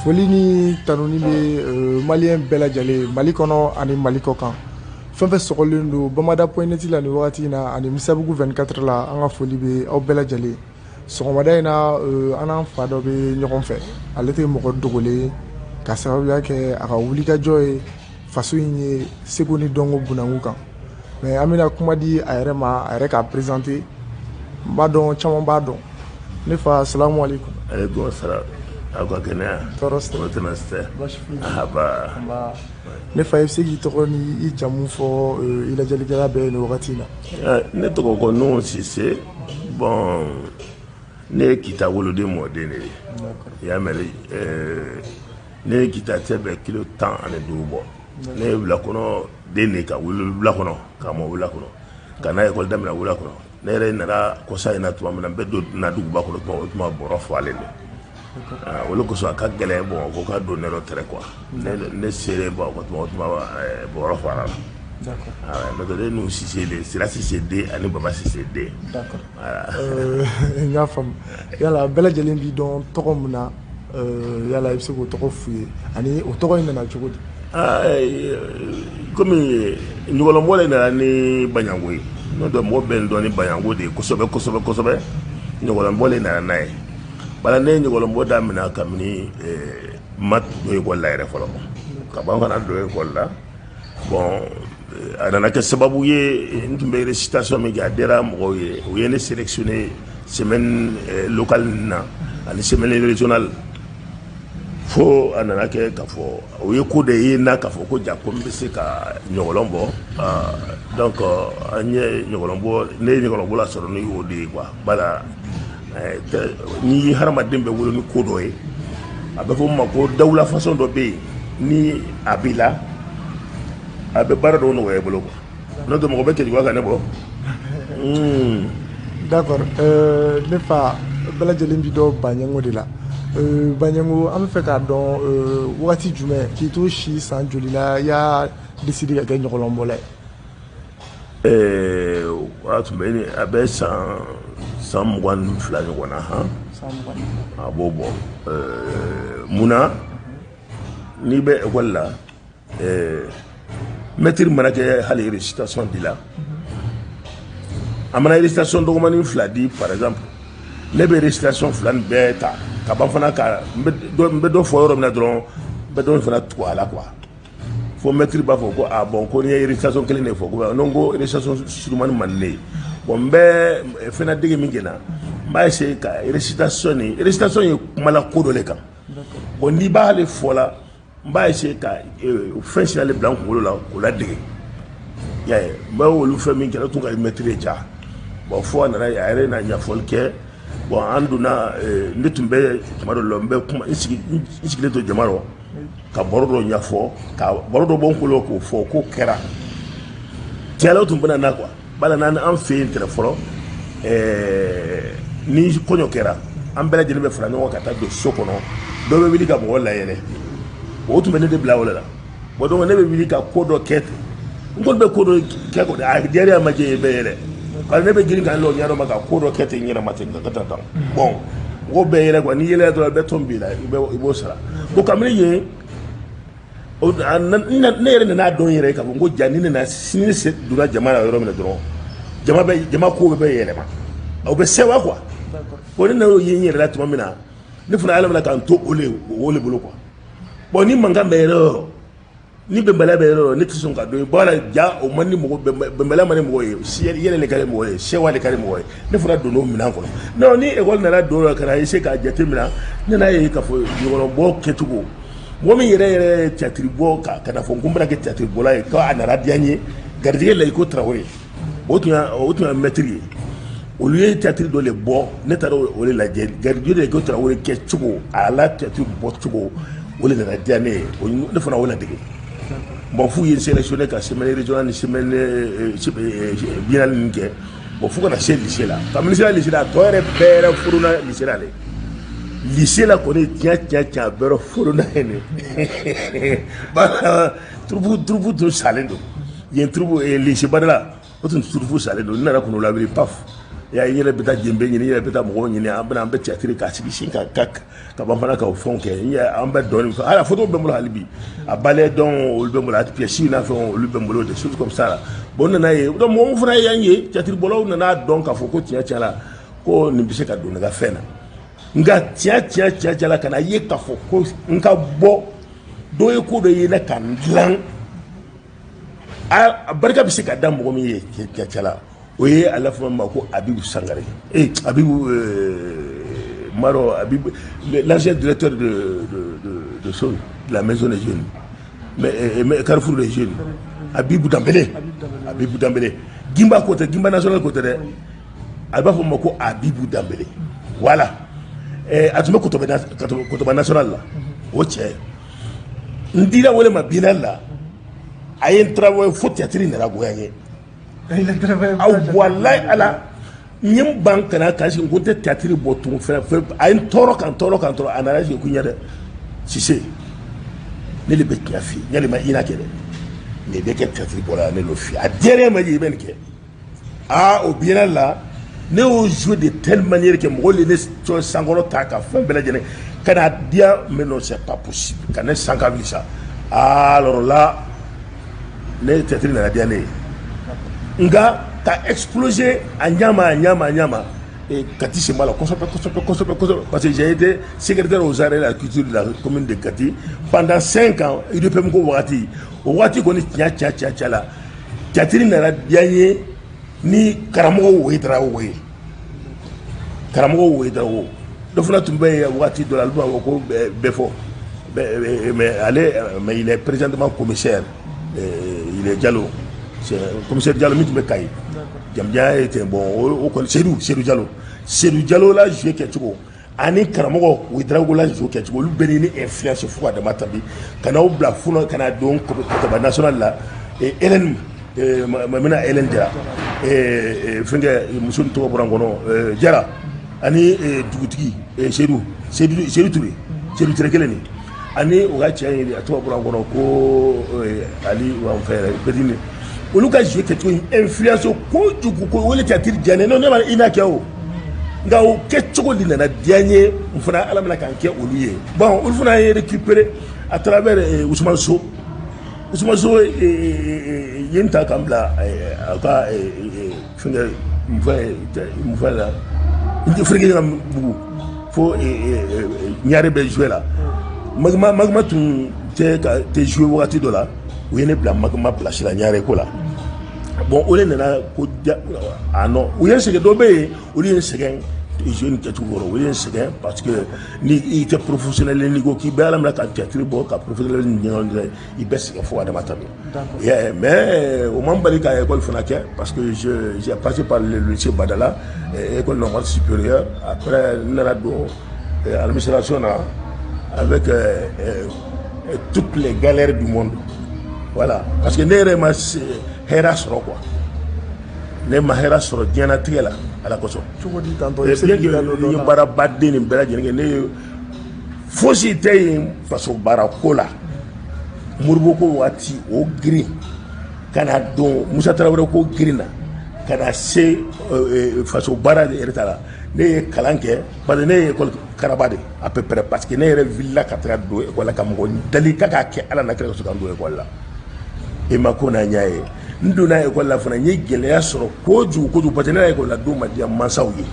foli ni tanuni bɛ maliyɛn bɛɛ lajɛlen Mali kɔnɔ ani Mali kɔ kan fɛn fɛn sɔgɔlen don Bamada.net la ni wagati in na ani Misabugu 24 la an ka foli bɛ aw bɛɛ lajɛlen sɔgɔmada in na an n'an fa dɔ bɛ ɲɔgɔn fɛ ale tɛ mɔgɔ dogolen ka sababuya kɛ a ka wulikajɔ ye faso in ye seko ni dɔnko bunakun kan mais an bɛna kuma di a yɛrɛ ma a yɛrɛ k'a présenter n b'a dɔn caman b'a dɔn ne fa salamu alaikum. Alaikum salam. Aw ka kɛnɛya tɔɔrɔ tɛ o tɛna se baasi foyi ahaba ne fa i bɛ se k'i tɔgɔ ni i jamu fɔ i lajɛlikɛla bɛɛ nin wagati in na. ne tɔgɔ ko Nuhu Sise bon ne ye Kita woloden mɔden de ye i y'a mɛn ne ye Kita cɛ bɛɛ kilo 15 bɔ ne ye Wulakɔnɔ den de ka wolo Wulakɔnɔ ka mɔ Wulakɔnɔ ka n'a ekɔli daminɛ Wulakɔnɔ ne yɛrɛ nana kɔsa in na tuma min na n bɛ don na duguba kɔnɔ o tuma bɔrɔ falen don olu kosɔn a ka gɛlɛn bon ko ka don ne yɔrɔ tɛrɛ quoi ne seere bon o tuma bɔrɔ fara la n'o tɛ ne Nuhu Sise de Sira Sise den ani Baba Sise den. n y'a faamu yala bɛɛ lajɛlen b'i dɔn tɔgɔ min na yala i bɛ se k'o tɔgɔ f'u ye ani o tɔgɔ in nana cogo di. komi ɲɔgɔlɔnbɔle nana ni Baɲango ye n'o tɛ mɔgɔ bɛɛ dɔn ni Baɲango de ye kosɛbɛ ɲɔgɔlɔnbɔle nana n'a ye bala ne ye ɲɔgɔlɔnbɔ daminɛ kabini ma don ekɔli la yɛrɛ fɔlɔ ka ban fana don ekɔli la bon a nana kɛ sababu ye n tun bɛ récitation min kɛ a diyara mɔgɔw ye u ye ne sélectionné semaine locale na ani semaine régionale fo a nana kɛ k'a fɔ o ye ko de ye n'a k'a fɔ ko ja ko n bɛ se ka ɲɔgɔlɔn bɔ donc an ye ɲɔgɔlɔnbɔ ne ye ɲɔgɔlɔnbɔ la sɔrɔ ni o de ye quoi bala ni hadamaden bɛ wolo ni ko dɔ ye a bɛ fɔ ma ko dawula façon dɔ bɛ yen ni a b'i la a bɛ baara dɔw nɔgɔya i bolo quoi n'o tɛ mɔgɔ bɛ kɛlɛ kan ne bɔ. d'accord ne fa bɛɛ lajɛlen bi dɔn Baɲango de la Baɲango an bɛ fɛ k'a dɔn wagati jumɛn k'i to si san joli la i y'a décidé ka kɛ ɲɔgɔlɔnbɔla ye. a tun bɛ a bɛ san 22 ɲɔgɔn na a b'o bɔ munna n'i bɛ ekɔli la maître mana kɛ hali récitation di la a mana récitation dɔgɔmanin 2 di par exemple ne bɛ récitation 2 nin bɛɛ ta ka ban fana ka n bɛ dɔ fɔ yɔrɔ min na dɔrɔn n bɛ dɔ fana tugu a la quoi fo maître b'a fɔ ko bon ko n'i ye récitation kelen de fɔ ko non ko récitation surumani man ne ye bon n bɛ fɛnɛ dege min kɛ na n b'a essayer ka récitation ye kumala ko dɔ de kan bon n'i b'ale fɔ la n b'a essayer ka fɛn sinalen bila n kunkolo la k'o ladege i y'a ye n bɛ olu fɛn min kɛ ne tun ka maître ja bon fo a nana a yɛrɛ na ɲɛfɔli kɛ bon an donna ne tun bɛ tuma dɔ la n bɛ kuma n sigilen to jama rɔ ka baro dɔ ɲɛfɔ ka baro dɔ bɔ n kunkolo k'o fɔ k'o kɛra tiyalaw tun bɛna na quoi bala n'an fɛ yen tɛrɛ fɔlɔ ni kɔɲɔ kɛra an bɛɛ lajɛlen bɛ fara ɲɔgɔn ka taa don so kɔnɔ dɔw bɛ wuli ka mɔgɔ layɛlɛ o tun bɛ ne de bila o la bon donc ne bɛ wuli ka ko dɔ kɛ n kɔni bɛ ko dɔ kɛ kɔni a diyara ma jɛ bɛɛ yɛrɛ parce que ne bɛ girin ka lɔ ɲɛdɔn ma ka ko dɔ kɛ ten n yɛrɛ ma ten ka taa tan bon mɔgɔ bɛɛ yɛrɛ quoi n'i yɛlɛ dɔrɔn i bɛ tɔn b'i la i b'o sara bon kabini yen ne yɛrɛ nana dɔn yɛrɛ k'a fɔ ko ja ni nana sini donna jama la yɔrɔ min na dɔrɔn jama ko bɛ yɛlɛma o bɛ sewa quoi bon ne n'o ye n yɛrɛ la tuma min na ne fana ala bɛna k'an to o le bolo quoi bon ni mankan bɛ yɛrɛ yɔrɔ ni bɛnbaliya bɛ yɛrɛ yɔrɔ ne tɛ sɔn ka don bala ja o man ni mɔgɔ bɛnbaliya man ni mɔgɔ ye yɛlɛ de ka di mɔgɔ ye sewa de ka di mɔgɔ ye ne fana donna o minɛn kɔnɔ non ni ekɔli nana don la ka na essayer k'a jate minɛ ne n'a ye k'a fɔ ɲɔgɔlɔnbɔ kɛcogo mɔgɔ min yɛrɛ théâtre bɔ ka na fɔ n ko n bɛna kɛ théâtre bɔla ye k'a nana diya n ye garijɛgɛ Layiko Tarawele o tun ye maître ye olu ye théâtre dɔ de bɔ ne taara o de lajɛ garijɛgɛ Layiko Tarawele kɛcogo a la théâtre bɔcogo o de nana diya ne ye ne fana o ladege bon f'u ye sélectionné ka semaine régionale ni semaine biennale nin kɛ bon fo kana se lycée la kabini sera lycée la a tɔ yɛrɛ bɛɛ yɛrɛ furuna lycée la de lycée la kɔni tiɲɛ a bɛɛ furuna yen de bala turufu tun salen don yen turufu lycée Badala o tun turufu salen don n nana kɔnɔ labiri paf ya yele beta jembe ni yele beta mo ni abana ambe théâtre ka sigi ka ban fana ka fon ke ya ambe don ala photo be mo halibi abale don o be mo la pièce na fon o be mo des choses comme ça bon na ye donc mo fana yanye théâtre bolo na don ka fo ko tia la ko ni bi se ka don ga fena nga tia la kana ye ka fo ko nka bo do ye ko do ye na kan lan a barka bi se ka dam mo mi ye tia la oui, à la fois, Abibou Sangaré. Et Abibou Maro, l'ancien directeur de la maison des jeunes, mais Carrefour des jeunes. Abibou Dambélé. Abibou Dambélé. Gimba côté, Gimba national côté. Alba Fomako Abibou Dambélé. Voilà. Et Atuma Kotoba national là. Ok. Ndira wole ma binal là. Ayen travail faut théâtre na goyanye. Wallahi ala nyim bank na kashi ngote théâtre botum fe ay toro kan anara je kunya de sise ne le bekia fi nyale ma ina kede ne be ke théâtre bola ne lo fi a derrière ma ji ben ke au bien là ne o jouer de telle manière que mo le ne so sangoro taka fe bela jene kana dia mais non c'est pas possible kana sanga visa alors là ne théâtre na dia ne nga ta explosé à Nyama et Kati c'est mal parce que j'ai été secrétaire aux arts et la culture de la commune de Kati pendant 5 ans il peut me wati o wati ko ni tia la Catherine na dianye ni karamo wetra we do funa tumbe wati de l'album ko befo mais mais il est présentement commissaire il est Diallo. C'est commissaire Diallo mi tumbe kay jamja était bon o ko Seydou Diallo la jouer quelque chose ani karamo wedrago la jouer quelque chose lu benini influence fo de matabi kana o bla funa kana donc ko national la et Hélène mamina Hélène Diarra et finge musun to borangono Diarra ani dugutigi Seydou Touré keleni ani o ga tiani to borangono ko Ali wa faire bedini olu ka jouer quelque chose influence ko jugu ko wole théâtre diane non ma ina kiao nga o ketcho li na diane mfana alamna kan ke olu ye bon olu fana ye récupérer à travers Ousmane So yenta kambla aka finga mfa la ndi frigi ngam bugu fo ñaare be jouer là magma tun te jouer wakati do la o yene bla magma place la ñaare ko la bon ole nana ko non o yene sege do be o yene sege jeune qui est toujours au Sénégal parce que il était professionnel niveau qui ben la théâtre bon ka professionnel il baisse il faut à matabi mais au moment de l'école Fonake parce que j'ai passé par le lycée Badala école normale supérieure après Narado administration avec toutes les galères du monde voilà parce que n'est ma héras quoi ne mahera soro diana tigela ala koso chugodi tanto ni bara badde ni bela jenge ne fosi tay faso bara kola murbo ko wati o gri kana don Musa Traoré ko grina kana se faso bara de retala ne kalanke bade ne école karabade à peu près parce que ne villa katra do école kam ko dali kaka ke ala na kala so kan do école la e makona nyaaye nduna école la fana ñi geleya soro ko ju parce que na école la do ma dia mansaw yi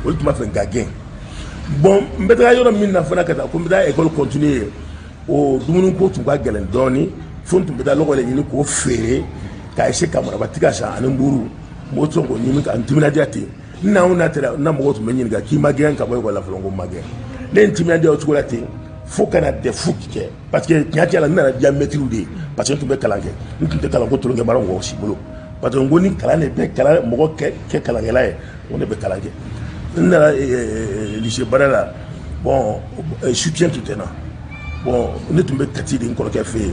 ultima fe gagen bon mbeta yoro min na fana kata ko mbeta école continuer o dumunun ko tun ga gelen doni fontu mbeta logo le ñi ko fere ka ese kamara batika sa anan buru mo to ko ñi ka antimina diati na una tera na mo to menyi ga ki magen ka boy ko la flongo magen len timina dia o tukolati faut kana de fukike parce que nyati ala na dia metri de parce que tu be kalange tu te kalango to nge barango aussi bolo parce que ngoni kalane be kala mo ke kalange la on be kalange na lycée Badala bon soutien tout tenant bon on est tombé kati de ko ke fait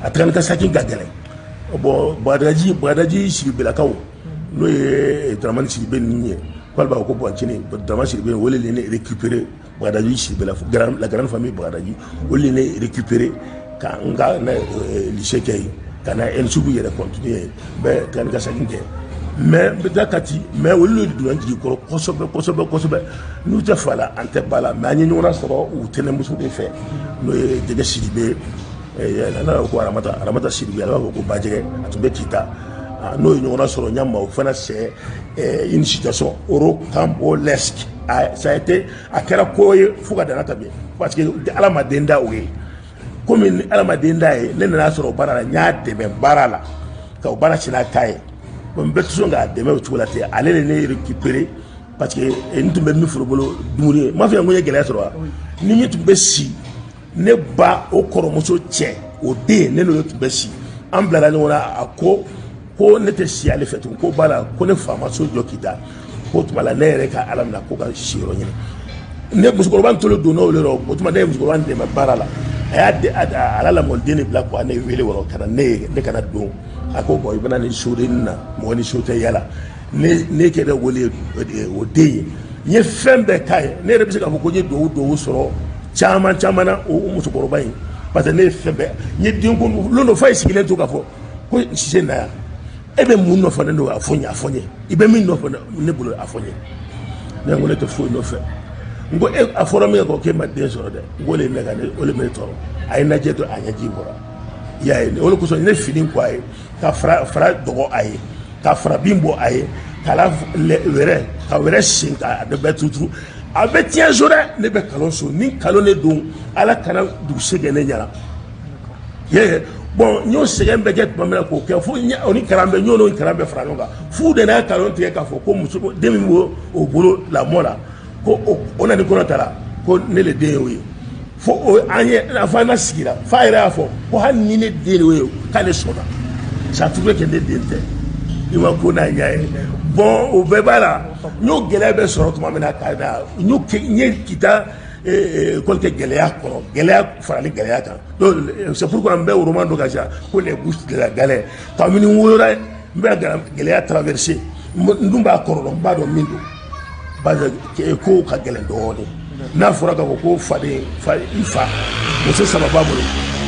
atran ka sakin gagale bon badaji si be la kaw no e traman si be ni ko ba ko bon chini traman si be wole le récupérer badaji si be la grande famille badaji wole le récupérer quand on a lycée qui kana en subu yere continuer be kan ka sakin ke mais bedakati mais olu du anji ko kosobe nous te fala ante bala mais anyi nyona soro u tene musu de fe no dege sidibe na ko aramata sidibe ala ko bajege atube kita no nyona soro nyamba u fana c'est une situation euro campo lesque ça a été à kera koye fuga dana tabe parce que ala madenda oye comme ala madenda e ne na soro barala nya de be barala ka bara china kai bon betu nga de me tu la te aller ne récupérer parce que nous tumbe mi furobolo dumuri ma fi ngoye gele soro ni mi tumbe si ne ba o koromoso che o de ne no tumbe si ambla na wona ako ko ne te si ale fetu ko bala ko ne fama so jokita ko tuma la ne re ka alam na ko ka shiro nyine ne musko ban tolo do no le ro ko tuma ne musko ban de ma barala ayade ala la mo deni black wa ne wele woro kana ne kana do ako boy bana ni shurina mo ni shote yala ne ke da wole o de ye fembe kai ne re bisika ko je do soro chama na o musko ro bayin parce que ne fembe ye dingo lono fa isigile to ka fo ko sise na ebe mun no fa ne do afonye ibe min no fa ne bulo afonye ne ngole to fo no fa ngo aforo me ko ke ma de soro de ngole me ga ne ole me toro ay na je to anya ji bora ya ne ole ko so ne filin ko ay ka fra dogo ay ka fra bimbo ay kala were ka were sinka de betutu abe tiens jora ne be kalon so ni kalon ne don ala kana du sege ne nyala ye bon nyo sege be get pamela ko ke fu oni karambe nyo no karambe fra longa fu de na kalon te ka fo ko musu demi mo o bolo la mola ko ona ni ko tala ko ne le de wi fo anye la fa na sikira fa ira fo ko han ni ne de wi ka le soda ça tout que de dente il va ko na nyae bon o be bala nyo gele be soro to mamena ka da nyo nye kita kolke geleya ko geleya farali geleya kan donc c'est pourquoi on be au roman d'occasion pour les bouches de la galère tamini wora be geleya traverser ndumba korolo mbado mindo baza ko ka gele doni na fura ka ko fade ifa mo se sababa bolo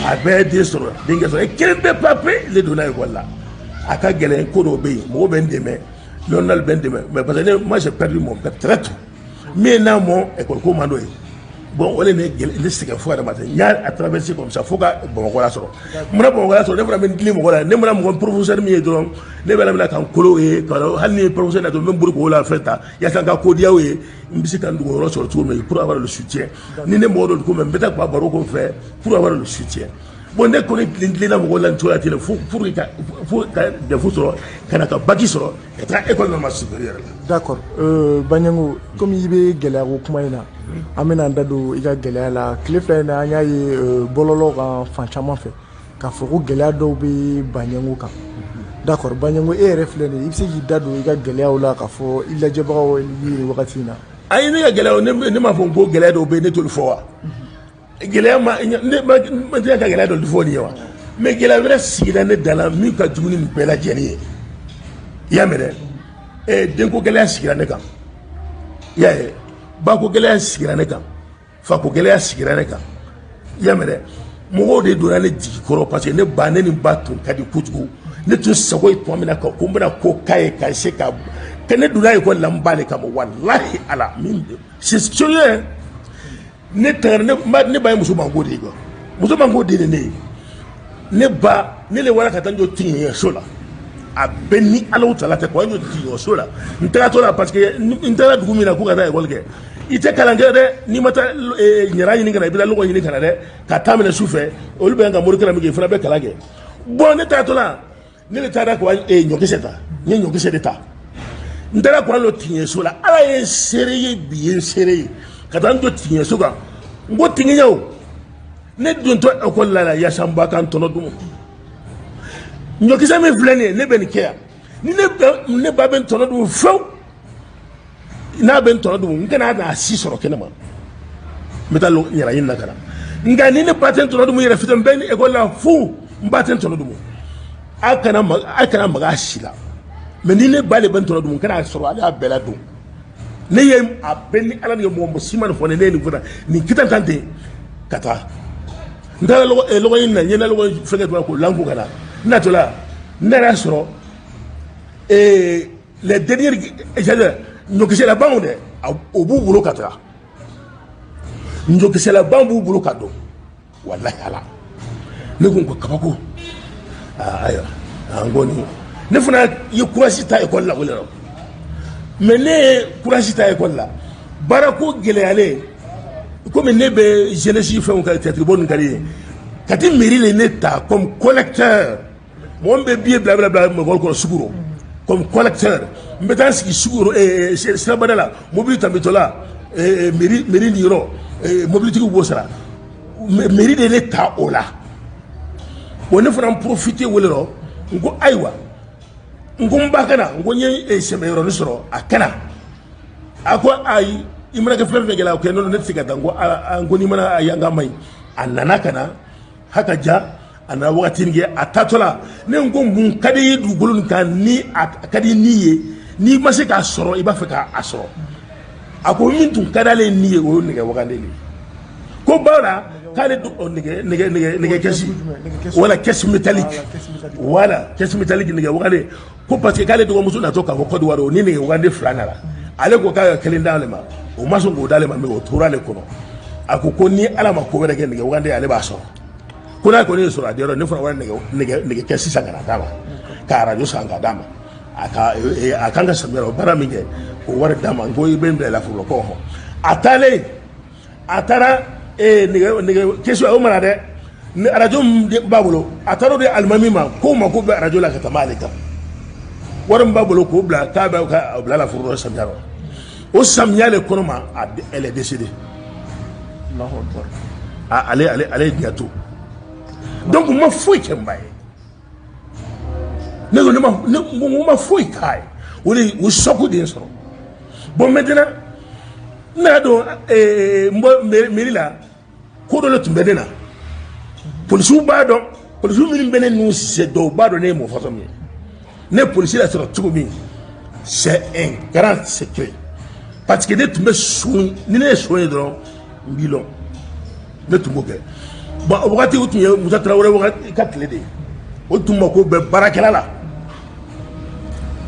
abe de soro dinga so e kelbe pape le dona ko la aka gele ko do be mo ben deme l'onal ben deme mais parce que moi j'ai perdu mon père très tôt mais na mo e ko mando bon on est les c'est fois de matin il a traversé comme ça faut que bon voilà soro mona bon voilà soro ne vraiment dili mo voilà ne mona mo professeur mi don ne bela bela kan kolo e kala hanni professeur na to même buru ko la feta ya kan ka ko dia we mbisi kan dugo ro soro tout mais pour avoir le soutien ni ne mo do ko même beta ko baro ko fait pour avoir le soutien bon ne ko ni la mo voilà to la tele pour ka de fou soro kana ka baki soro et très école normale supérieure d'accord banyango comme yibe gela ko kuma ina amena ndado iga gela la clifla na anya yi bololo kan fan chama fe ka fo ko gela do be banyango kan d'accord banyango e refle ni ibse yi dado iga gela la ka fo illa jabaro yi wakati na ay ne gela ne ma fo ko gela do be ne to fo wa gela ma ne ma ka gela do fo ni wa mais gela vrai sigida ne dala mi ka jumuni bela jeni ya mere denko gela sigida ne kan ya ba ko gele sigira ne kan fa ko gele sigira ne kan yamere mo de do na ne jigi koro parce que ne ba ne ni ba to kadi kutugo ne to sago to amina ka ko mbana ko kai kai se ka ne do na ko lambale kam wallahi ala min c'est sérieux ne tar ne ba muso bango de go muso bango de ne ba ne le wala ka tanjo tinye sola a benni ala tala te ko yo tinyo sola ntara to la parce que ntara dugumina ko ka da école ke ite kalangere de ni mata nyara ni ngana bila logo ni kana de ka tamina sufe olu be nga morikala mi ge fana be kalage bon ne ta to la ne le tada ko nyokiseta ni nyokiseta ndara ko lo tinye sola ala ye sereye bien sereye ka tan do tinye soga ngo tinye nyawo ne don to ko la ya shamba kan tono dum nyokisa mi flene ne ben kia ni ne ba ben tono dum faw na ben tono dum ngana na si soro kenema metalo nyara yin nakara ngani ne paten tono dum yere fitan ben e gola fu mbaten tono dum akana maga shila mais ni ne bale ben tono dum kana soro ala bela dum ne yem abeni ala ni mo siman fo ne ni funa ni kitantante kata ndala logo yin na nyena logo fege to ko langu kana natola ndara soro les dernières njokisela bangu de obu bulu katra njokisela bangu bulu kado wallahi ala ne ko kabako aya angoni ne fana ye courage ta école la wala mais ne courage ta école la barako geleyale comme ne be jeunesse fait on tête bonne kali kati mairie le neta comme collecteur mon be bien bla bla bla mo ko suguro comme collecteur mbetan sigi suguro c'est badala mobilité metola mairie niro mobilité ko bosara mairie de l'état ola on ne fera profiter wolero ngo aywa ngo mbakana ngo nye semero ni soro akana akwa ay imra ke fleur ngela ko non net sigata ngo ni mana ayanga mai anana kana haka ja ana wakati nge atatola ne ngo mun kadi du golun kan ni akadi niye ni mase ka soro iba fe ka asoro ako min tun kadale niye o ne wakande ni ko bara kale du nege kesi wala kesi métallique wala kesi métallique nege wakande ko parce que kale du musu na toka ko Côte d'Ivoire ni nege wakande flanala ale ko ka kelenda le ma o maso go dale ma me o tora le kono ako ko ni ala ma ko wera ke nege wakande ale ba so kuna ko ni so radio ne fura wala nege kesi sangana dama ka radio sanga dama aka nga samero bara minge o wara dama ngo ibende la fulo ko atale atara nege kesi o mara de radio babulo ataro de almami ma ko ma ko radio la kata malika waram babulo ko bla ka ba ka bla la fulo samyaro o samyale kono ma elle est décédée Allahu akbar allez bientôt donc ma foi kembaye ne ma foi kai woli wo soko den so bon maintenant na do merila ko do le tumbedena police ba do police mi benen nu se do ba do ne mo façon mi ne police la sera tout mi c'est un grand secret parce que ne tumbe sou ni ne sou do bilon ne tumbo ke ba wakati utunye mutatra wala wakati katlede utumma ko be barakela la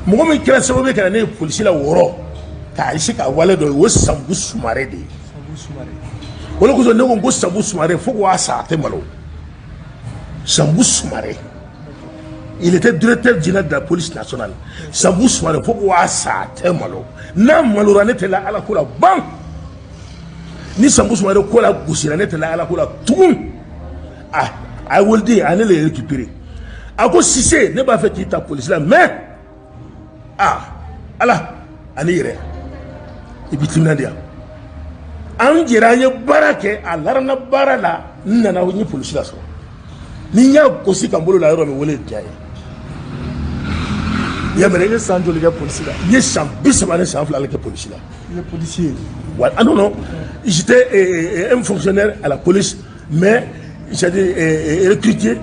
mogomi kira sababu kana ne police la woro ka isi ka wale do wo sambu sumare de wala ko ne ko sambu sumare fo ko asa te malo sambu sumare il était directeur général de la police nationale sambu sumare fo ko asa te malo na malo ranete la ala ko la ban ni sambu sumare ko la gusira ne te la ala ko la tun I will dire allez les récupérer à cause si c'est ne pas fait ta police là mais ala ani yere ibitimna dia an jira ye barake alarna barala nana woni police la so ni ya ko si kambolo la yoro me wole tiaye ya mere sanjo le police la ye sam bisabane sam fla le police la le policier voilà non j'étais un fonctionnaire à la police mais j'ai recruté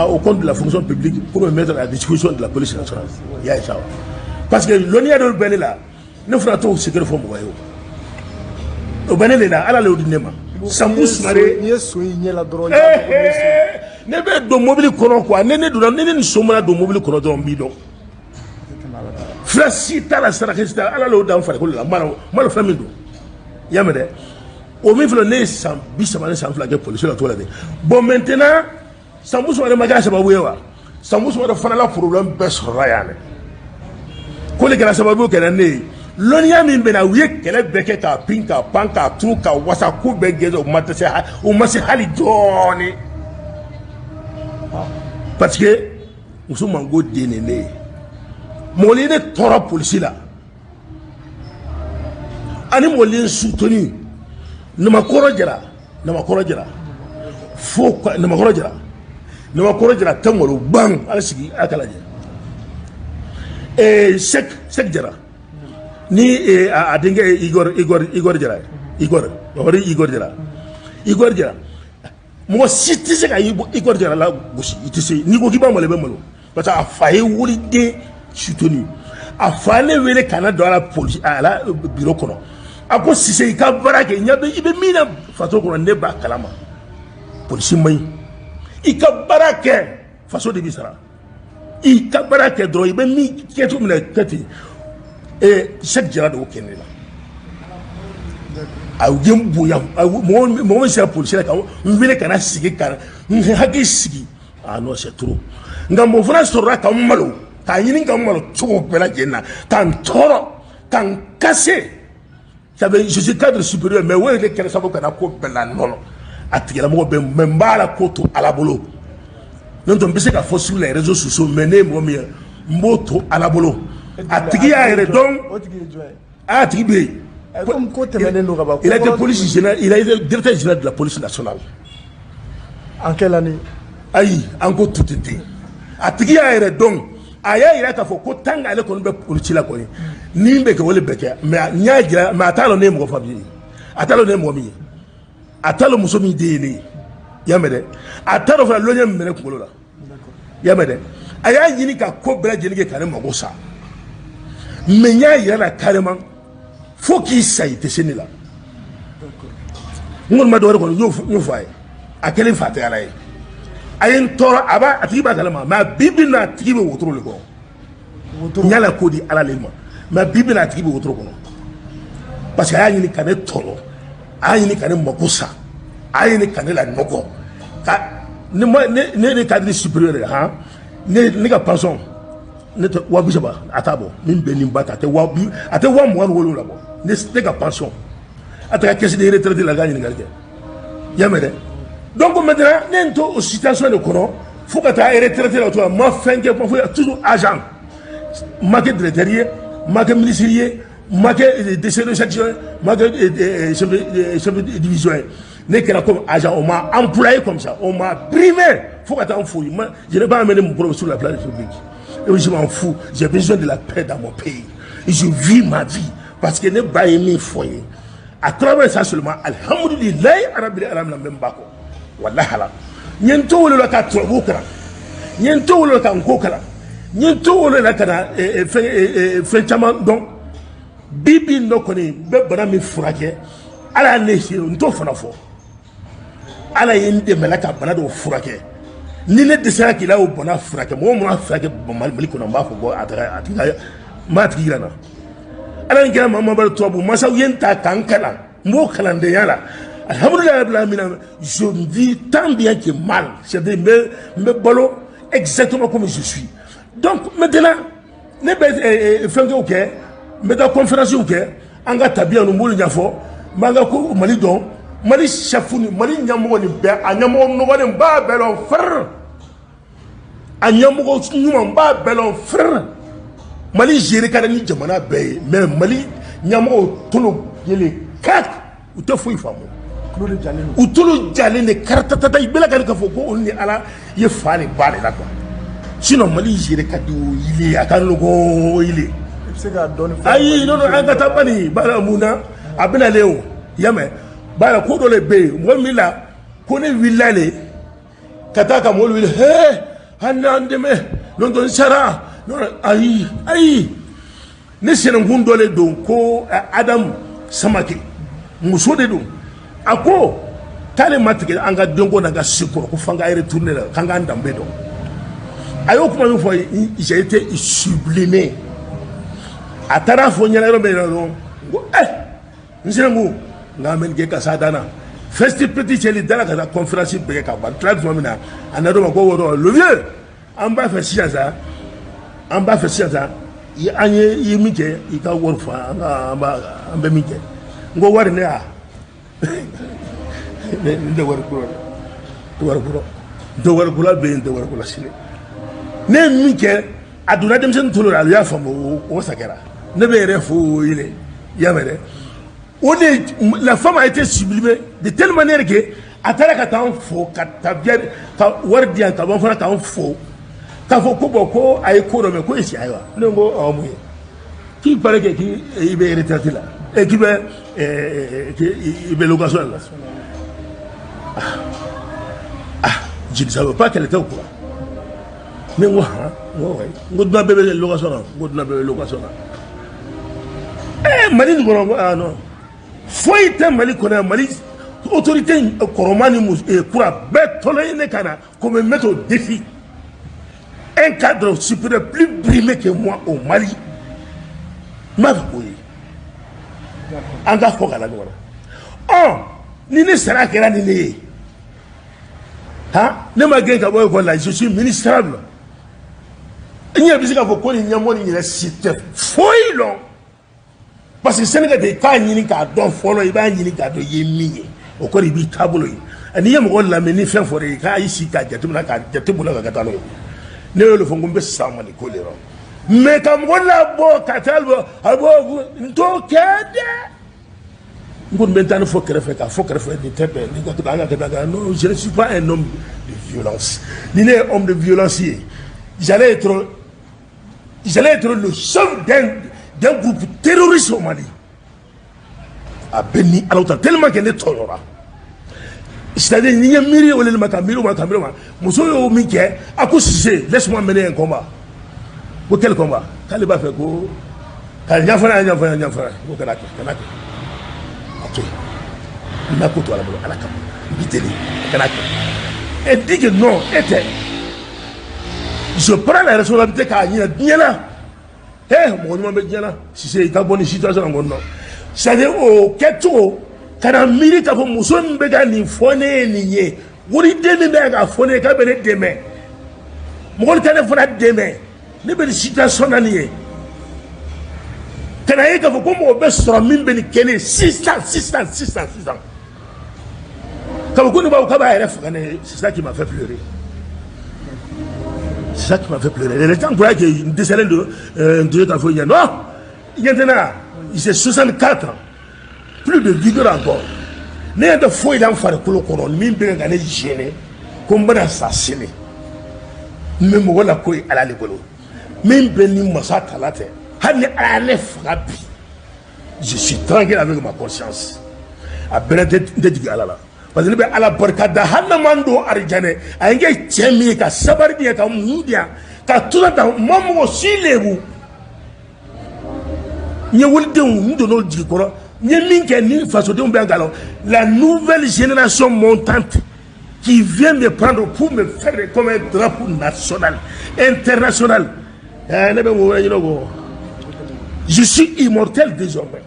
au compte de la fonction publique pour me mettre à la disposition de la police nationale ya ça parce que l'ONIA de Bénin là ne fera pas ce que le font voyou au Bénin là ala le dinema sambus mare ni la drogue ne be do mobile kono quoi ne do ne somala do mobile kono do mbido frasita la sarakista ala le dan fare ko la malo famido yamede o mi flo ne sam bisama sam fla ke police la to la de bon maintenant sambus mare maga sababu yewa sambus mare fana la problème bes rayane ko le grâce sababu ke ne lonia min bena wiye kele beke ka pinka panka truka wasa ku be gezo matase o masi hali doni parce que muso mango denene moli ne tora police la ani moli soutenu ne makoro jara fo ne makoro jara tamolo bang alsigi akalaje sek jara ni a dinga Igor jara Igor jara mo siti se ka Igor jara la busi itise ni ko kiba mole be molo parce que a faye wuri de soutenu a fane wele kana do la police ala bureau kono ako sise ka barake nyabe ibe mina fato kono ne ba kalama police mai ika barake faso de bisara i ka baara kɛ dɔrɔn i bɛ min kɛ cogo min na kɛ ten Cheikh Jara de y'o kɛ ne la a ye n bonya mɔgɔ min sera polisi la ka n wele ka na sigi ka n hakili sigi non c'est trop nka mɔgɔ fana sɔrɔla ka n malo k'a ɲini ka n malo cogo bɛɛ lajɛlen na ka n tɔɔrɔ ka n kase je suis cadre supérieur mais o de kɛra sababu ka na ko bɛɛ la nɔnɔ a tigilamɔgɔ bɛ mɛ n b'a la ko to Ala bolo n'o tɛ n bɛ se ka fɔ sur les réseaux sociaux mais ne ye mɔgɔ min ye n b'o to Ala bolo a tigi y'a yɛrɛ dɔn a tigi bɛ yen. Il a été police général, il a été directeur général de la police nationale. En quelle année? Aïe, encore tout était. A tigi y'a yɛrɛ dɔn a y'a yira k'a fɔ ko tant que ale kɔni bɛ police la kɔni ni bɛ kɛ o de bɛ kɛ mais n y'a jira mais a t'a dɔn ne ye mɔgɔ fa min ye a t'a dɔn ne ye mɔgɔ min ye a t'a dɔn muso min den ye ne ye i y'a mɛn dɛ a t'a dɔn fana lɔɲɛ min bɛ ne kunkolo la i y'a mɛn dɛ a y'a ɲini ka ko bɛɛ lajɛlen kɛ ka ne mago sa mais n y'a yira la carrément fo k'i sa i tɛ se ne la n kɔni ma dɔwɛrɛ kɔni n y'o fɔ a ye a kɛlen fatɛyala ye a ye n tɔɔrɔ a tigi b'a kalama mais bi bi in na a tigi bɛ wotoro de kɔnɔ n yala ko di Ala le ma mais bi bi in na a tigi bɛ wotoro kɔnɔ parce que a y'a ɲini ka ne tɔɔrɔ a y'a ɲini ka ne mago sa a y'a ɲini ka ne lanɔgɔ ka ne de cadre supérieur de han ne ka pension ne tɛ 70,000 a t'a bɔ min bɛ nin ba ta a tɛ 27,000 la bɔ ne ka pension a tɛ ka caisse de retraite la k'a ɲininkali kɛ i y'a mɛn dɛ donc maintenant ne n to o situation de kɔnɔ fo ka taa retraite la o cogo la ma fɛn kɛ ma foyi toujours agent ma kɛ directeur ye ma kɛ ministre ye ma kɛ DC de section ma kɛ chef de division ye ne kɛra comme agent on m'a employé comme ça on m'a primé fo ka taa n fo je n'ai pas amené mon problème sur la place publique. Et je m'en fous, j'ai besoin de la paix dans mon pays. Et je vis ma vie parce que ne pas aimer foyer. À travers ça seulement, alhamdulillah, arabi alam même bako. Wallah hala. Nyento wolo la ka trobo kala. Nyento wolo ka nko kala. Nyento wolo la kana fe chama donc bibi no koni be bana mi furake. Ala ne shi nto fana fo. Ala yende melaka bana do furake. Ni ne dɛsɛra k'i la o bɔnna furakɛ mɔgɔ mun y'a furakɛ Mali kɔnɔ n b'a fɔ ko a m'a tigi jira n na Ala ni kɛra Mamadu Bari Tubabu mansaw ye n ta k'an kalan n b'o kalandenya la alhamdulilayi rabbil alamin je vis tant bien que mal c'est-à-dire n bɛ balo exactement comme je suis donc maintenant ne bɛ fɛnkɛw kɛ n bɛ taa conférencew kɛ an ka tabiya ninnu n b'olu ɲɛfɔ n b'an ka ko Mali dɔn Mali chef ni Mali ɲɛmɔgɔ ni bɛɛ a ɲɛmɔgɔ nɔgɔlen n b'a bɛɛ dɔn frère a ɲɛmɔgɔ ɲuman n b'a bɛɛ dɔn frère Mali géré ka di ni jamana bɛɛ ye mais Mali ɲɛmɔgɔw tolo yɛlɛ kak u tɛ foyi faamu u tolo jalen de karatatata i bɛɛ ka k'a fɔ ko olu ni Ala ye fa ni ba de la quoi sinon Mali géré ka di o yile a ka nɔgɔn o yile ayi non an ka taa bani baara mun na a bɛna le o i y'a mɛn baara ko dɔ le bɛ yen mɔgɔ min la ko ne wulila le ka taa ka mɔgɔw wele hee an n'an dɛmɛ n'o tɛ n sara ayi ne sinankun dɔ le don ko Adamu Samake muso de don a ko k'ale ma tigɛ an ka denko n'an ka si kɔrɔ ko f'an ka retourner la k'an k'an danbe dɔn a y'o kuma min fɔ j'ai été sublimé a taara fɔ ɲɛna yɔrɔ min na dɔrɔn n ko n sinankun nka mɛ kɛ kasa danna festi petit cɛli dala ka taa conférence bɛɛ kɛ ka ban tila tuma min na a na dɔ ma ko wɔɔrɔ le vieux an b'a fɛ sisan sa an ye min kɛ i ka wari fa an bɛ min kɛ n ko wari ne y'a n tɛ wari kura n tɛ wari kura bɛ yen n tɛ wari kura sini ne ye min kɛ a donna denmisɛnnin tolo la a y'a faamu o sakɛra ne bɛ yɛrɛ fo o yɛlɛ i y'a mɛn dɛ la femme a été sublimée de telle manière que a taara ka taa n fo ka tabiya ka wari di yan ka ban fana k'an fo k'a fɔ ko bon ko a ye ko dɔ mɛn ko est-ce que ayiwa ne ko awɔ mun ye k'i paraît que k'i bɛ retraite la k'i bɛ location la je ne savais pas qu'elle était au courant ne ko han n ko oui n ko dunan bɛɛ bɛ location na n ko dunan bɛɛ bɛ location na Mali nin kɔnɔ ah non foyi tɛ Mali kɔnɔ Mali autorité kɔrɔma ni kura bɛɛ tɔlɔ ye ne ka na ko me mettre au défi un cadre supérieur plus brimé que moi au Mali m'a voulu. Encore à la noire. Oh, ni ne sera que la nini. Hein? Ne m'a gagné qu'à voir là, je suis ministrable. Il y a besoin de quoi il y a moins de cité. Foy long. Parce que Sénégal des cas ni qu'à don follow, il va ni qu'à de yémi. Au corps il vit tableau. Et il y a mon la meni fin forêt cas ici qu'à jatuma qu'à jatuma qu'à catalo. Ne le font comme ça mani colère. Mais comme on l'a beau catalo, abo donc non, je ne suis pas un homme de violence. Ni un homme de violentier. J'allais être le chef d'un groupe terroriste au Mali. À Beni, alors tellement qu'elle est tolérable. C'est-à-dire, il y a miri ou le matamiro, Moussoyo Mike, à quoi c'est, laisse-moi mener un combat. Pour quel combat? Kaliba fait quoi? Kaliba fait un et dit que non, je prends la responsabilité car il y a bien là. Mon nom est bien là. Si c'est une bonne situation, non. C'est-à-dire, au Keto, quand on milite pour Mousson Begani, Foné, Nié, vous dites demain à Foné, quand vous êtes demain. Mon canard fera demain. Les belles situations à nier. Quand vous comme au best sur 1000 bénéfices, 600. Quand vous c'est ça qui m'a fait pleurer. C'est ça qui m'a fait pleurer. Les temps pour qu'il y ait une décennale de non, il s'est 64 ans, plus de vigueur encore. N'est de foi dans faire le colon, mine bien gagné gêné, comme bon assassiné. Même voilà quoi à la l'école. Même Béni Massa Talate. Je suis tranquille avec ma conscience. À Bénédicte Alala. Parce que à la barcade, Hanamando Arjane, a un gars qui a sabardi, a moudia, qui a tout le temps, maman aussi les vous. La nouvelle génération montante qui vient me prendre pour me faire comme un drapeau national, international. Je suis immortel désormais.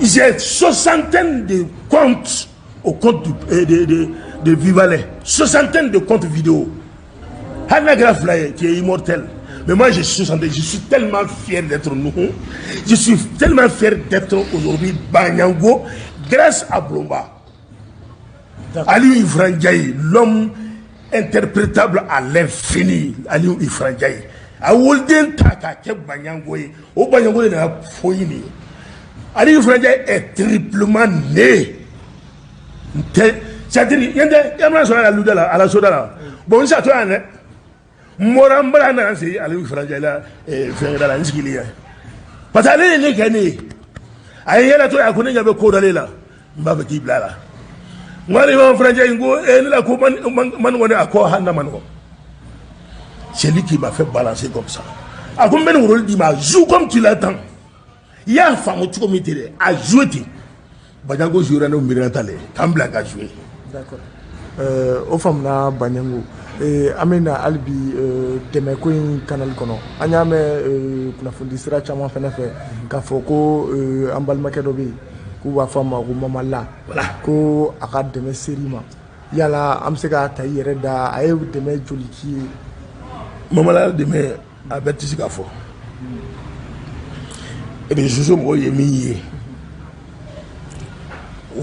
J'ai soixantaine de comptes au compte de Vivalet, soixantaine de comptes vidéo. Hanagraph là qui est immortel. Mais moi je suis tellement fier d'être nous. Je suis tellement fier d'être aujourd'hui Banyango grâce à Blomba. Aliou Ifranjaï, l'homme interprétable à l'infini. Aliou Ifranjaï. A Wolden Taka Keb Banyango, au Banyango de la Foyini. Aliou Ifranjaï est triplement né. C'est-à-dire, il y a la soda. Bon, ça toi, Morambra Nancy, Aliou Ifranjaï, fait la Nskilia. Parce qu'elle est née. Aïe, la toi, à connaître avec Kodalela, Mbabaki Blala. Moi, les Ifranjaï, et la Couman, à quoi Hanamano. C'est lui qui m'a fait balancer comme ça. A combien de rôle dit joue comme tu l'attends. Il y a un femme qui comité à jouer. Banyango jouera nos miratale. Kambla a joué. D'accord. Au femme na Banyango. Amena Albi Temekoin Canal Kono. Anyame Kunafundi Sira Chama Fenefe. Kafoko Ambal Makedobi. Kuwa fama Mama la. Ko akad deme serima. Yala Amsega Tayi Reda. Aye deme Joliki. Maman là demain à Betisicafo. Et les choses ont été mis.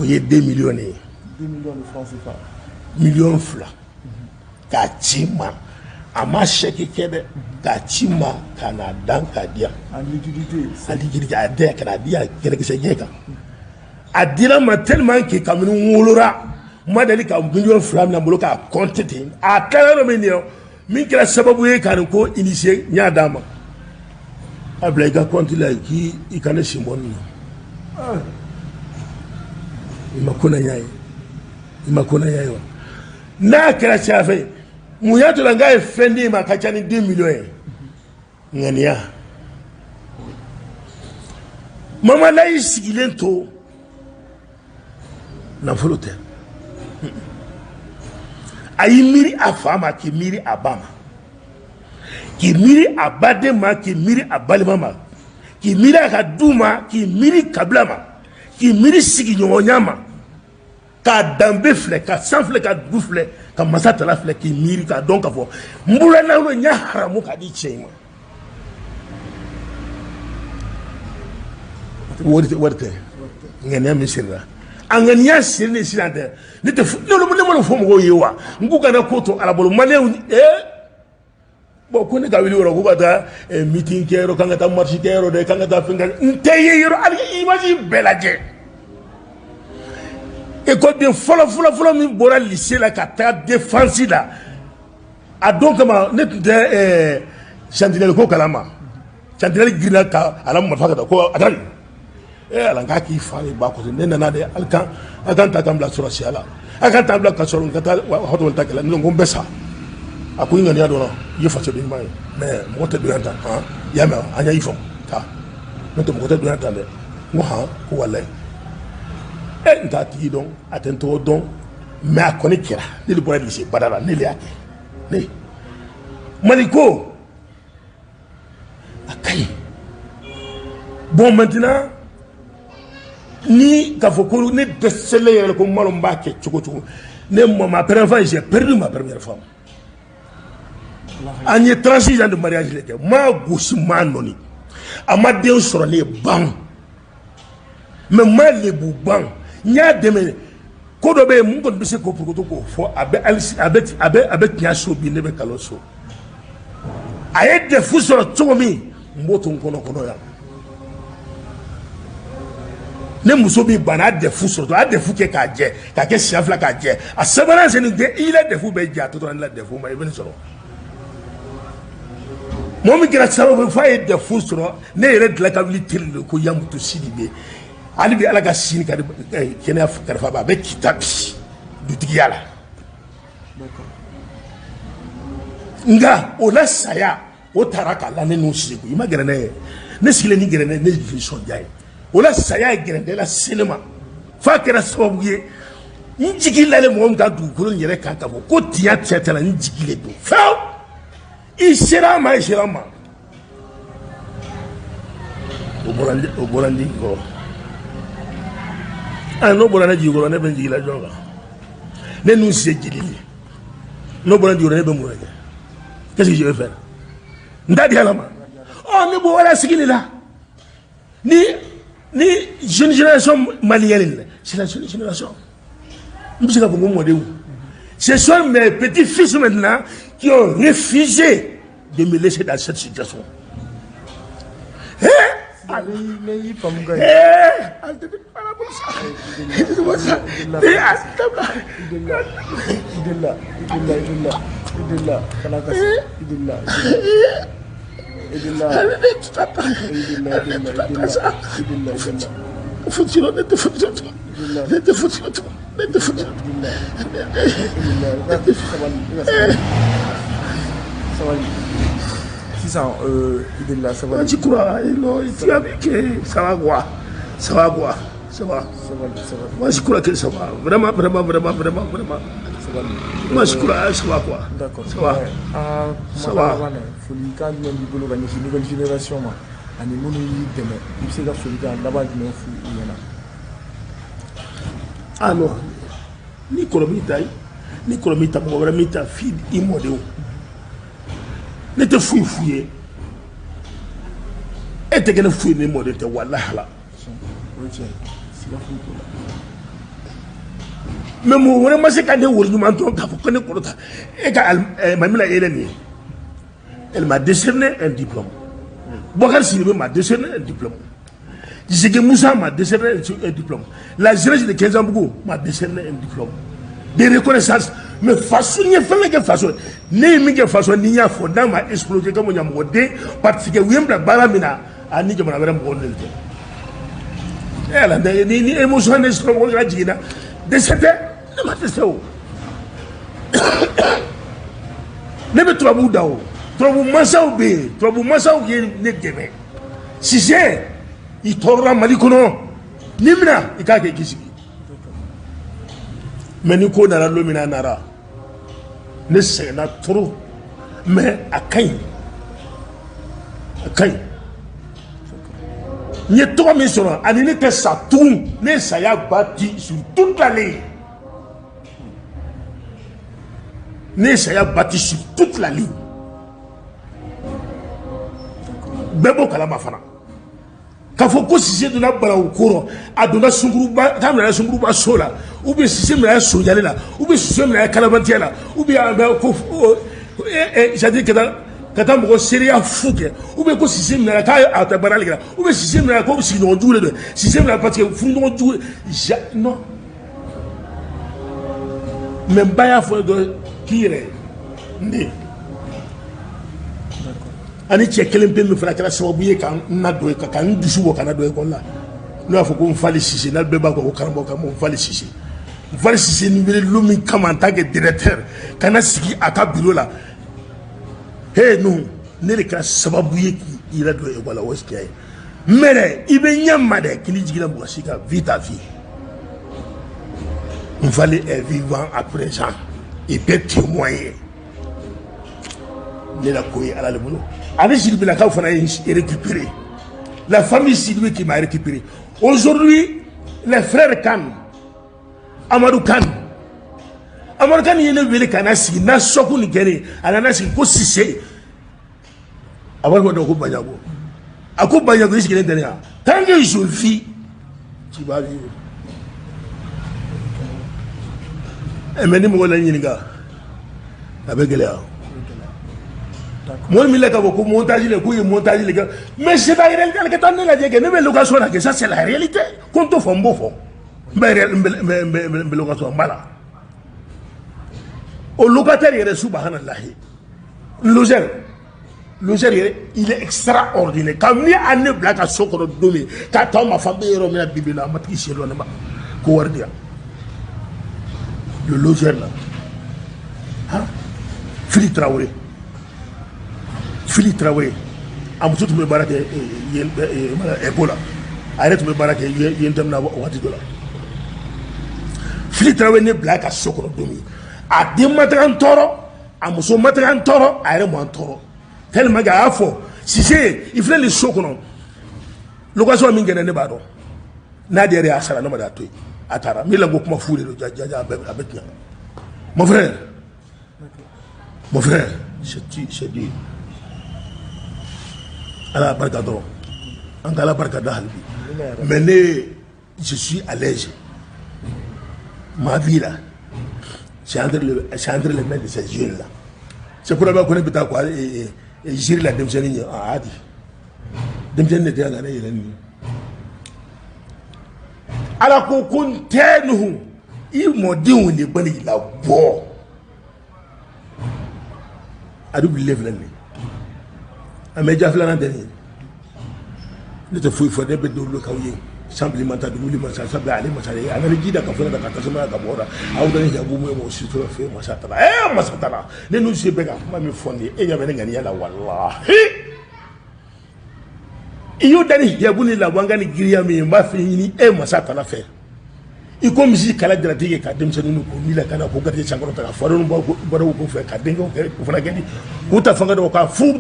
Il y a 2 millions. 2 millions de francs CFA. Millions de francs. Katima. Ama chèque kede. Katima Canada Kadia. En liquidité. En liquidité. À dire Canada. Quelque chose qui est là. À dire tellement que comme nous l'aura. Moi d'aller comme millions de francs dans le cas compté. À 40 millions. Min kila sababu ye kan ko initier nya dama abla ga compte la ki ikane simon imakuna yayi na kila chafe muyato la ngai fendi makachani 2 millions ngania mama la isigilento na folote ayi miri a fama ki miri a bama k'i miiri a baden ma k'i miiri a balima ma k'i miiri a ka du ma k'i miiri kabila ma k'i miiri sigiɲɔgɔnya ma k'a danbe filɛ ka san filɛ ka dugu filɛ ka masa tala filɛ k'i miiri k'a dɔn k'a fɔ n bolola nafolo n y'a haramu k'a di cɛ in ma wari tɛ ŋaniya min sirila a ŋaniya sirilen sisan tɛ ne mana fɔ mɔgɔw ye wa n k'u kana ko to ala bolo maliyɛnw bon ko ne ka wuli yɔrɔ k'u ka taa meeting kɛ yɔrɔ kan ka taa marche kɛ yɔrɔ dɛ kan ka taa fɛn kɛ n tɛ ye yɔrɔ hali image bɛɛ lajɛ école fɔlɔ min bɔra lycée la ka taa défense la a don kama ne tun tɛ sentinelle ko kalama sentinelle girinna ka ala marifa ka taa ko a taa ala k'a k'i fa de ba kɔsɔ ne nana de a kan ta kan bila sɔrɔsiya la a kan ta bila ka sɔrɔ ka taa hɔtɔn ta kɛlɛ ne ko n bɛ sa a ko i ŋaniya dɔrɔn i ye fasoden ɲuman ye mais mɔgɔ tɛ donya tan i y'a mɛn an y'a fɔ taa n'o tɛ mɔgɔ tɛ donya tan dɛ n ko ko walayi n t'a tigi dɔn a tɛ n tɔgɔ dɔn mais a kɔni kɛra ne de bɔra lycée bada la ne de y'a kɛ ne Mali ko a ka ɲi bon maintenant ni k'a fɔ ko ne dɛsɛlen yɛrɛ ko malo n b'a kɛ cogo cogo ne ma première fois j'ai perdu ma première femme an ye 36 ans de mariage de kɛ maa gosi maa nɔni a ma den sɔrɔ ne ye ban mais maa lebu ban n y'a dɛmɛ ko dɔ bɛ yen mun kɔni bɛ se k'o porokoto k'o fɔ a bɛ tiɲɛ so bi ne bɛ kalon so a ye defu sɔrɔ cogo min n b'o to n kɔnɔ yan ne muso min banna a defu sɔrɔ a defu kɛ k'a jɛ k'a kɛ siɲɛ fila k'a jɛ a sabanan seni tɛ i la defu bɛ jɛ a tɔ tora ne la defu ma i bɛ nin sɔrɔ mɔgɔ min kɛra sababu f'a ye defu sɔrɔ ne yɛrɛ dilan ka wuli teli de ko Yamutu Sidibe hali bi ala ka sini ka kɛnɛya kalifa ba a bɛ kita bi dutigiya la nka o la saya o taara k'a la ne n'o sigi i ma gɛrɛ ne ye ne sigilen ni gɛrɛ ne ye nisɔndiya ye o la saya ye gɛrɛndɛ la sini ma f'a kɛra sababu ye n jigi lalen mɔgɔ min ka dugukolo in yɛrɛ kan ka fɔ ko tiɲɛ tiɲɛ tɛ la n jigilen don fewu i sera a ma i sera a ma o bɔra n jigi kɔrɔ n'o bɔra ne jigi kɔrɔ ne bɛ n jigila jɔn kan ne n'u se jigili n'o bɔra n jigi kɔrɔ ne bɛ mun kɛ qu'est-ce que je vais faire n t'a di ala ma ne b'o wɛrɛ sigi de la ni jeune génération malienne c'est la jeune génération n bɛ se ka fɔ ko mɔdenw ce sont mes petits-fils maintenant qui ont refusé de me laisser dans cette situation sisan Idrissa ça va. Tu crois tu as vu que ça va quoi ça va quoi ça va moi je crois que ça va vraiment moi je crois ça va quoi d'accord ça va ça va foli kan jumɛn b'i bolo ka ɲɛsin nouvelle génération ma ani minnu y'i dɛmɛ i bɛ se ka foli kan laban jumɛn f'u ɲɛna non ni kɔrɔ min ta ye ni kɔrɔ min ta mɔgɔ wɛrɛ min ta f'i i mɔdenw ne tɛ foyi f'u ye e tɛ kɛ ne foyi ne mɔden tɛ walahala mais mɔgɔ wɛrɛ ma se ka ne wari ɲuman dɔn k'a fɔ ko ne kɔrɔ ta e ka Mamina Ele nin ye elle m'a décerné un diplôme Boubacar Sidibé m'a décerné un diplôme Zéké Moussa m'a décerné un diplôme la jeunesse de Kenzambougou m'a décerné un diplôme de reconnaissance mais façon ye fɛn kɛ façon ne ye min kɛ façon ni y'a fɔ n'a ma exploser ka mɔɲa mɔgɔ den parce que u ye n bila baara min na a ni jamana wɛrɛ mɔgɔw de tɛ ala ni émotion ne sɔrɔ mɔgɔ ka jiginna dɛsɛ tɛ ne ma dɛsɛ o ne bɛ tubabuw da o tubabu mansaw bɛ yen tubabu mansaw ye ne dɛmɛ Cissé i tɔɔrɔla Mali kɔnɔ n'i bɛna i k'a kɛ i k'i sigi mais ni ko nana don min na a nara ne sɛgɛnna trop mais a ka ɲi kañ n ye tɔgɔ min sɔrɔ ani ne tɛ sa tugun ne ye saya bâti sur toute la ligne ne ye saya bâti sur toute la ligne bɛɛ b'o kalama fana k'a fɔ ko Cissé donna Balawu kɔrɔ a donna Sunkuruba k'a minɛ Sunkuruba so la ou bien Cissé minɛ Sojale la ou bien Cissé minɛ Kalabantiya la ou bien a bɛ ko c'est-à-dire ka taa mɔgɔ seereya fu kɛ ou bien ko Cissé minɛ k'a tɛ baara kɛ ou bien Cissé minɛ ko sigiɲɔgɔn jugu de don Cissé minɛ parce que furuɲɔgɔn jugu non mais n ba y'a fɔ dɔ k'i yɛrɛ n den ani cɛ kelen pe min fana kɛra sababu ye ka n nadon ka n dusu bɔ ka na don école la n'o y'a fɔ ko Nfali Cissé n'ale bɛɛ b'a fɔ ko karamɔgɔ ka Nfali Cissé Nfali Cissé ni weleli min kama en tant que directeur ka na sigi a ka bureau la he non ne de kɛra sababu ye k'i yɛrɛ don école la o ye tiɲɛ ye mais dɛ i bɛ ɲɛ ma dɛ k'i ni jiginna mɔgɔ si kan vie ta vie Nfali est vivant à présent il peut témoigner ne la ko ye Ala le bolo. Avec Sidibé Lakaw fana est récupéré. La famille Sidibé qui m'a récupéré. Aujourd'hui, les frères Kane, Amadou Kane il est venu Kanasi, n'a soku ni kene, ananasi ko Cissé. Avant qu'on ne Banyago. À quoi Banyago est-ce qu'il est derrière? Tant que je vis, tu vas vivre. Et maintenant, moi, là, avec Léa. Moi, je suis montage, mais c'est pas réalité. Ne location que ça, c'est la réalité. Quand on fait un beau fond, mais location, voilà. Au locataire, il est subhanallah. Logère, il est extraordinaire. Quand il y a un blague à Sokoro Domi, quand ma femme est revenue à Bibila, ma petite chérie, le logère là. Fili Traoré. Fili Traoré, amuso tun bɛ baara kɛ Ebola, a yɛrɛ tun bɛ baara kɛ yen tɛmɛna waati dɔ la. Fili Traoré ne bila ka so kɔnɔ don min, a den ma taga n tɔɔrɔ, a muso ma taga n tɔɔrɔ, a yɛrɛ ma n tɔɔrɔ. Tellement que a y'a fɔ Cissé il filɛ nin so kɔnɔ, location min kɛra ne b'a dɔn, n'a de yɛrɛ y'a sara ne ma de y'a to yen, a taara, min la ko kuma fu de don, jaja a bɛ tiɲɛ. Mon frère, c'est dit. Ala barka dɔrɔn an ka Ala barka da hali bi mais je suis à l'aise ma vie là c'est entre les mains de ces jeunes là c'est pour ça que ne bɛ taa quoi jiri la denmisɛnnin ye a di denmisɛnnin de tɛ ka ne yɛlɛ nin Ala ko n tɛ nuhu i mɔdenw de bɛ n'i labɔ a dun bilen filɛ nin ye. Mais j'ai fait la dernière. Ne te fous, il faut des bédos locaux. Simplement, tu as voulu me faire ça. Allez, moi, ça y est. On a dit que tu as fait la catastrophe à Kabora. Ah, on a dit que tu as aussi fait moi, ça. Eh, moi, ça. Ne nous sommes pas moi, me fondé. Et il y avait un gagné là, wallah. Il y a des gens qui ont gagné Gria, mais il m'a fini. Et moi, ça, tu as fait. I comme si kala grati ka demsenu ko ni la kana ko gati sangoro ta faro no baro ko fe ka dengo ko fana gadi ko ta fanga do ka fu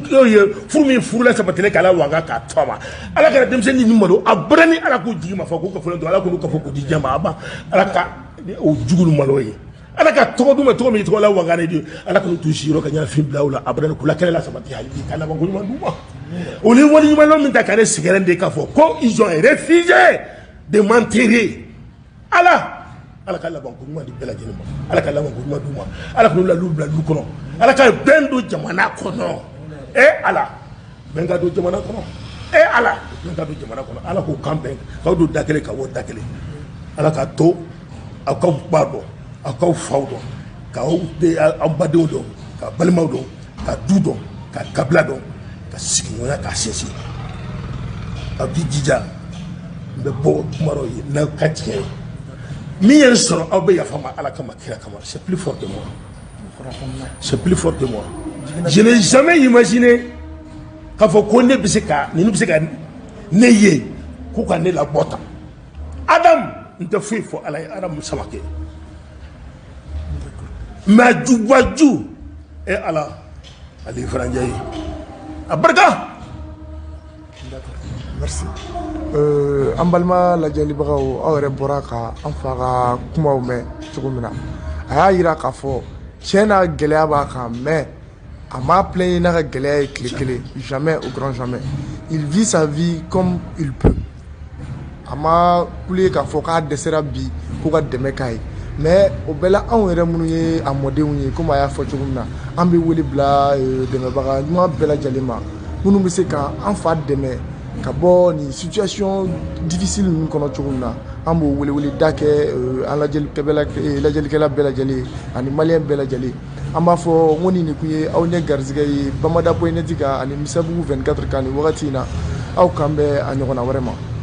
mi fu la sabatele kala wanga ka toma ala ka demsenu ni malo abrani ala ko jigi ma fa ko fana do ala ko ko ko di jama aba ala ka o jugul malo yi ala ka to do mi to la wanga ne di ala ko to shiro ka nya fi blawla abrani ko la kala la sabati hali kala bango ma duma o ni woni ma no mi ta kare sigarende ka fo ko ils ont refusé de m'enterrer. Ala ka laban ko ɲuman di bɛɛ lajɛlen ma ala ka laban ko ɲuman d'u ma ala ka n'u lalu bila lu kɔnɔ ala ka bɛn don jamana kɔnɔ ala bɛn ka don jamana kɔnɔ ala bɛn ka don jamana kɔnɔ ala k'o kan bɛn k'aw don da kelen ka bɔ da kelen ala ka to aw k'aw ba dɔn aw k'aw faw dɔn k'aw badenw dɔn ka balimaw dɔn ka du dɔn ka kabila dɔn ka sigiɲɔgɔnya k'a sinsin aw k'i jija n bɛ bɔ kuma dɔ ye n'aw ka tiɲɛ ye. Min est sur c'est plus fort que moi. C'est plus fort que moi. Je n'ai jamais imaginé qu'il faut qu'on ait la botte. Adam, il te fait faut aller Adam Samake. Mais du et Allah, allez Franjaï. Abarka, Merci. An balima lajɛlibagaw aw yɛrɛ bɔra ka an fa ka kumaw mɛn cogo min na a y'a yira k'a fɔ tiɲɛ n'a gɛlɛya b'a kan mais a m'a plaigné n'a ka gɛlɛya ye tile kelen jamais au grand jamais il vit sa vie comme il peut a ma kule k'a fɔ k'a dɛsɛra bi k'u ka dɛmɛ k'a ye mais o bɛɛ la anw yɛrɛ minnu ye a mɔdenw ye comme a y'a fɔ cogo min na an bɛ wele bila dɛmɛbaga ɲuman bɛɛ lajɛlen ma minnu bɛ se ka an fa dɛmɛ ka bɔ nin situation difficile ninnu kɔnɔ cogo min na an b'o weleweleda kɛ an lajɛlikɛla bɛɛ lajɛlen ani maliyɛn bɛɛ lajɛlen an b'a fɔ n ko nin de kun ye aw ɲɛ garizigɛ ye Bamada.net kan ani Misabugu 24 kan nin wagati in na aw k'an bɛn a ɲɔgɔnna wɛrɛ ma.